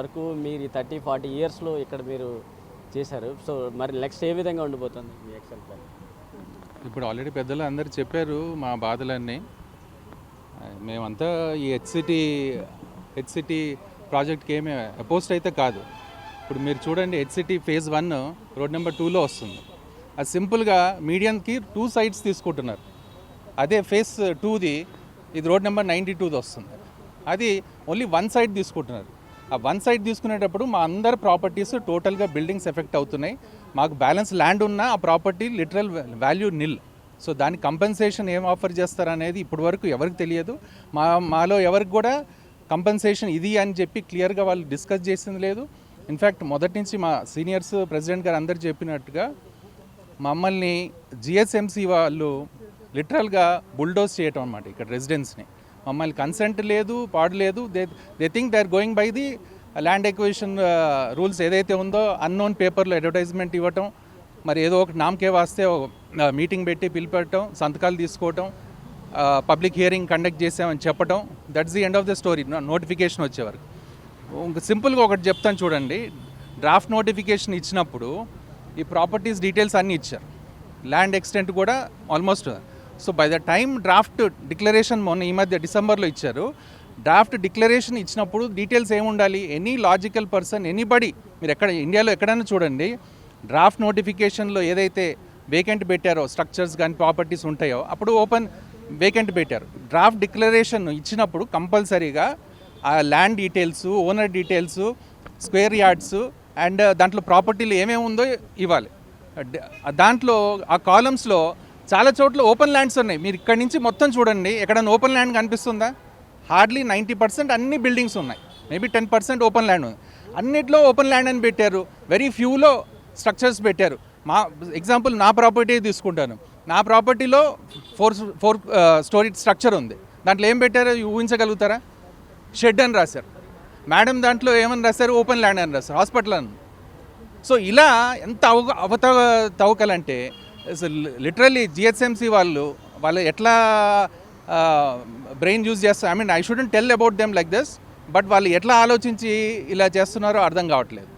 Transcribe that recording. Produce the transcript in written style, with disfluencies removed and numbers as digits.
వరకు మీరు 30-40 ఇయర్స్లో ఇక్కడ మీరు చేశారు. సో మరి నెక్స్ట్ ఏ విధంగా ఉండిపోతుంది మీ ఎక్సెల్ ప్లాన్? ఇప్పుడు ఆల్రెడీ పెద్దలు అందరు చెప్పారు మా బాధలన్నీ. మేమంతా ఈ హెచ్సిటీ ప్రాజెక్ట్కి ఏమీ అపోస్ట్ అయితే కాదు. ఇప్పుడు మీరు చూడండి, హెచ్సిటీ ఫేజ్ 1 రోడ్ నెంబర్ 2లో వస్తుంది. అది సింపుల్గా మీడియంకి 2 సైడ్స్ తీసుకుంటున్నారు. అదే ఫేజ్ 2ది ఇది రోడ్ నెంబర్ 92 వస్తుంది. అది ఓన్లీ 1 సైడ్ తీసుకుంటున్నారు. ఆ 1 సైడ్ తీసుకునేటప్పుడు మా అందరు ప్రాపర్టీస్ టోటల్గా బిల్డింగ్స్ ఎఫెక్ట్ అవుతున్నాయి. మాకు బ్యాలెన్స్ ల్యాండ్ ఉన్న ఆ ప్రాపర్టీ లిటరల్ వాల్యూ నిల్. సో దానికి కంపెన్సేషన్ ఏం ఆఫర్ చేస్తారనేది ఇప్పటి వరకు ఎవరికి తెలియదు. మాలో ఎవరికి కూడా కంపెన్సేషన్ ఇది అని చెప్పి క్లియర్గా వాళ్ళు డిస్కస్ చేసింది లేదు. ఇన్ఫ్యాక్ట్ మొదటి నుంచి మా సీనియర్స్ ప్రెసిడెంట్ గారు అందరు చెప్పినట్టుగా మమ్మల్ని జిహెచ్ఎంసీ వాళ్ళు లిటరల్గా బుల్డోజ్ చేయటం అన్నమాట ఇక్కడ రెసిడెన్స్ని. మమ్మల్ని కన్సెంట్ లేదు, పాడు లేదు. They think they are going by the land acquisition rules ఏదైతే ఉందో. అన్నోన్ పేపర్లో అడ్వర్టైజ్మెంట్ ఇవ్వటం, మరి ఏదో ఒక నామకే వాస్తే మీటింగ్ పెట్టి పిలిపెట్టడం, సంతకాలు తీసుకోవటం, పబ్లిక్ హియరింగ్ కండక్ట్ చేసామని చెప్పటం. That's the end of the story. Notification వచ్చేవరకు ఇంకా సింపుల్గా ఒకటి చెప్తాను చూడండి. డ్రాఫ్ట్ నోటిఫికేషన్ ఇచ్చినప్పుడు ఈ ప్రాపర్టీస్ డీటెయిల్స్ అన్నీ ఇచ్చారు, ల్యాండ్ ఎక్స్టెంట్ కూడా almost. So by the time draft declaration మొన్న ఈ మధ్య డిసెంబర్లో ఇచ్చారు. డ్రాఫ్ట్ డిక్లరేషన్ ఇచ్చినప్పుడు డీటెయిల్స్ ఏముండాలి? ఎనీ లాజికల్ పర్సన్, ఎనీబడి, మీరు ఎక్కడ ఇండియాలో ఎక్కడైనా చూడండి, డ్రాఫ్ట్ నోటిఫికేషన్లో ఏదైతే వేకెంట్ పెట్టారో స్ట్రక్చర్స్ కానీ ప్రాపర్టీస్ ఉంటాయో అప్పుడు ఓపెన్ వేకెంట్ పెట్టారు. డ్రాఫ్ట్ డిక్లరేషన్ ఇచ్చినప్పుడు కంపల్సరీగా ఆ land details, owner details, square yards and దాంట్లో ప్రాపర్టీలు ఏమేమి ఉందో ఇవ్వాలి. దాంట్లో ఆ కాలమ్స్లో చాలా చోట్ల ఓపెన్ ల్యాండ్స్ ఉన్నాయి. మీరు ఇక్కడి నుంచి మొత్తం చూడండి, ఎక్కడైనా ఓపెన్ ల్యాండ్ కనిపిస్తుందా? హార్డ్లీ 90% అన్ని బిల్డింగ్స్ ఉన్నాయి. మేబీ 10% ఓపెన్ ల్యాండ్ ఉంది. అన్నిట్లో ఓపెన్ ల్యాండ్ అని పెట్టారు. వెరీ ఫ్యూలో స్ట్రక్చర్స్ పెట్టారు. మా ఎగ్జాంపుల్ నా ప్రాపర్టీ తీసుకుంటాను. నా ప్రాపర్టీలో 4 స్టోరీ స్ట్రక్చర్ ఉంది. దాంట్లో ఏం పెట్టారో ఊహించగలుగుతారా? షెడ్ అని రాశారు. మేడం దాంట్లో ఏమని రాశారు? ఓపెన్ ల్యాండ్ అని రాశారు, హాస్పిటల్ అని. సో ఇలా ఎంత అవతవకలంటే లిటరల్లీ జిహెచ్ఎంసీ వాళ్ళు ఎట్లా బ్రెయిన్ యూజ్ చేస్తారు. I mean I shouldn't tell about them like this, but వాళ్ళు ఎట్లా ఆలోచించి ఇలా చేస్తున్నారో అర్థం కావట్లేదు.